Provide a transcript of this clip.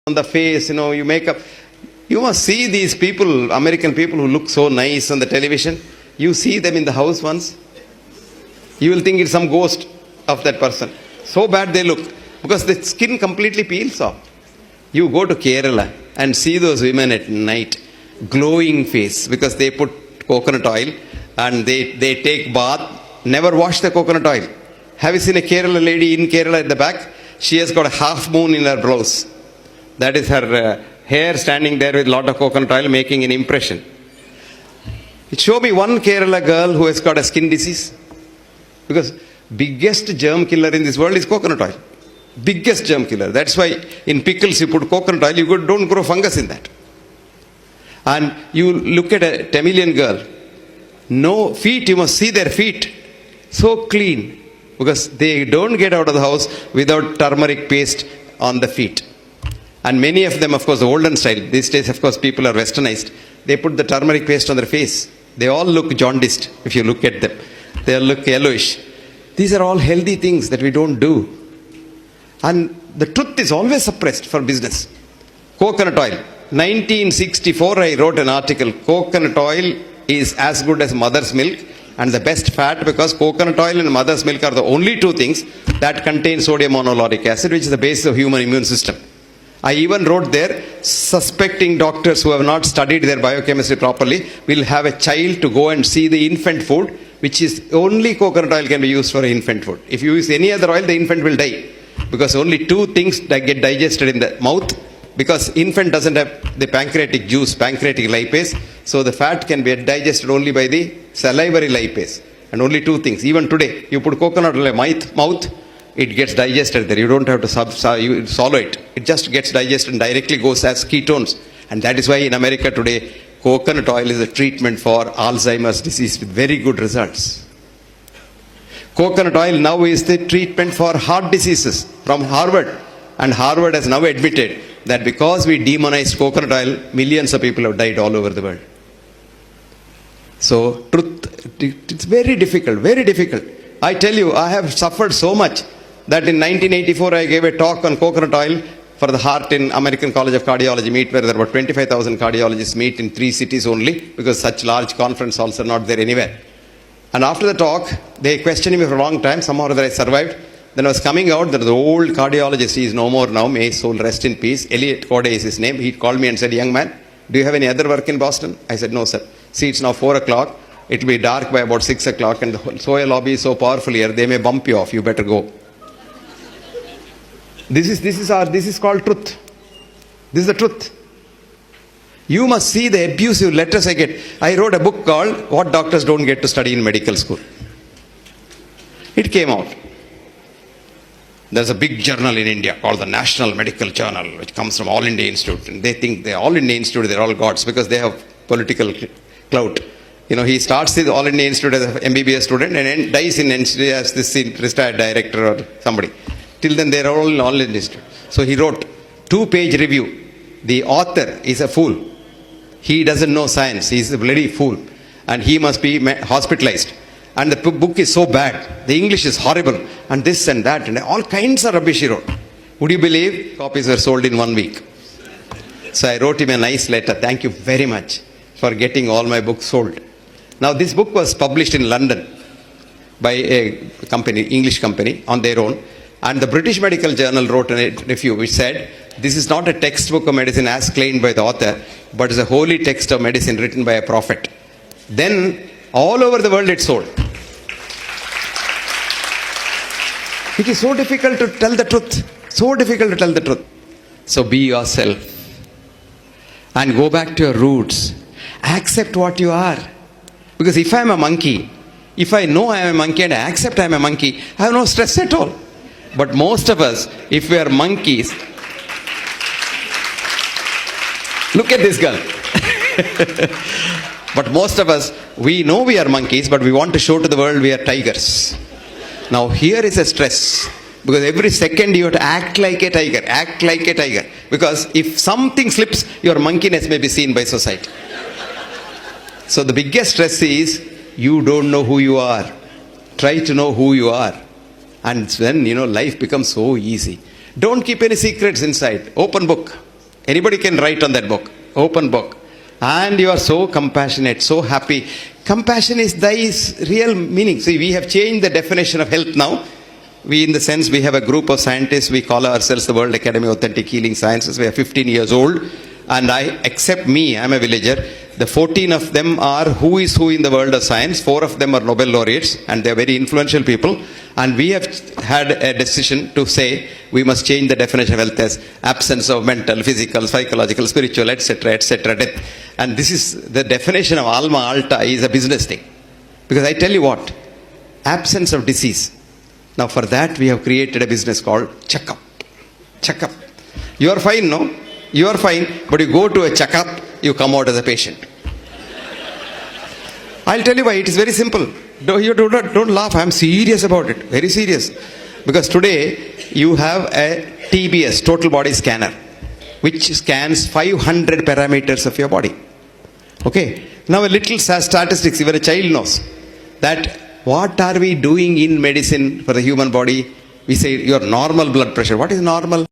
on the face, you make up. You must see these people, American people who look so nice on the television. You see them in the house once, you will think it's some ghost of that person. So bad they look, because the skin completely peels off. You go to Kerala and see those women at night, glowing face, because they put coconut oil and they take bath, never wash the coconut oil. Have you seen a Kerala lady in Kerala at the back? She has got a half moon in her blouse. That is her hair standing there with a lot of coconut oil making an impression. Show me one Kerala girl who has got a skin disease. Because biggest germ killer in this world is coconut oil. Biggest germ killer. That's why in pickles you put coconut oil, you don't grow fungus in that. And you look at a Tamilian girl, no feet, you must see their feet. So clean. Because they don't get out of the house without turmeric paste on the feet. And many of them, of course, the olden style. These days, of course, people are westernized. They put the turmeric paste on their face. They all look jaundiced if you look at them. They all look yellowish. These are all healthy things that we don't do. And the truth is always suppressed for business. Coconut oil. 1964, I wrote an article. Coconut oil is as good as mother's milk and the best fat, because coconut oil and mother's milk are the only two things that contain sodium monolauric acid, which is the basis of human immune system. I even wrote there, suspecting doctors who have not studied their biochemistry properly will have a child to go and see the infant food, which is only coconut oil can be used for infant food. If you use any other oil, the infant will die. Because only two things that get digested in the mouth, because infant doesn't have the pancreatic juice, pancreatic lipase, so the fat can be digested only by the salivary lipase. And only two things. Even today, you put coconut oil in the mouth, it gets digested there. You don't have to swallow it. It just gets digested and directly goes as ketones. And that is why in America today, coconut oil is a treatment for Alzheimer's disease with very good results. Coconut oil now is the treatment for heart diseases from Harvard. And Harvard has now admitted that because we demonized coconut oil, millions of people have died all over the world. So, truth, it's very difficult, very difficult. I tell you, I have suffered so much that in 1984 I gave a talk on coconut oil for the heart in American College of Cardiology meet, where there were 25,000 cardiologists meet in 3 cities only, because such large conference halls are not there anywhere. And after the talk, they questioned me for a long time. Somehow or other I survived. Then I was coming out, there was the old cardiologist, he is no more now, may his soul rest in peace. Elliot Corday is his name. He called me and said, "Young man, do you have any other work in Boston?" I said, "No, sir. See, it's now 4 o'clock. It will be dark by about 6 o'clock and the soil lobby is so powerful here, they may bump you off. You better go." This is called truth. This is the truth. You must see the abusive letters I get. I wrote a book called What Doctors Don't Get to Study in Medical School. It came out. There's a big journal in India called the National Medical Journal, which comes from All India Institute. And they think they're All India Institute, they're all gods, because they have political clout. He starts the All India Institute as an MBBS student and dies in NCD as this retired director or somebody. Till then, they're all in All India Institute. So he wrote 2-page review. The author is a fool. He doesn't know science. He's a bloody fool. And he must be hospitalized. And the book is so bad. The English is horrible. And this and that. And all kinds of rubbish he wrote. Would you believe? Copies were sold in 1 week. So I wrote him a nice letter. Thank you very much for getting all my books sold. Now this book was published in London by a company, English company, on their own. And the British Medical Journal wrote a review which said, "This is not a textbook of medicine as claimed by the author, but is a holy text of medicine written by a prophet." Then all over the world it sold. It is so difficult to tell the truth. So difficult to tell the truth. So be yourself. And go back to your roots. Accept what you are. Because if I am a monkey, if I know I am a monkey and I accept I am a monkey, I have no stress at all. But most of us, if we are monkeys, look at this girl. But most of us, we know we are monkeys, but we want to show to the world we are tigers. Now here is a stress. Because every second you have to act like a tiger. Act like a tiger. Because if something slips, your monkeyness may be seen by society. So the biggest stress is, you don't know who you are. Try to know who you are. And then, life becomes so easy. Don't keep any secrets inside. Open book. Anybody can write on that book, open book. And you are so compassionate, so happy. Compassion is thy real meaning. See, we have changed the definition of health now. We, in the sense, we have a group of scientists. We call ourselves the World Academy of Authentic Healing Sciences. We are 15 years old. And except me, I'm a villager. The 14 of them are who is who in the world of science. 4 of them are Nobel laureates. And they're very influential people. And we have had a decision to say we must change the definition of health as absence of mental, physical, psychological, spiritual, etc., etc., death. And this is the definition of alma alta is a business thing. Because I tell you what, absence of disease. Now for that we have created a business called checkup. Checkup. You are fine, no? You are fine, but you go to a checkup, you come out as a patient. I'll tell you why. It is very simple. Don't laugh. I'm serious about it. Very serious. Because today you have a TBS, total body scanner, which scans 500 parameters of your body. Okay. Now a little statistics, even a child knows that what are we doing in medicine for the human body? We say your normal blood pressure. What is normal?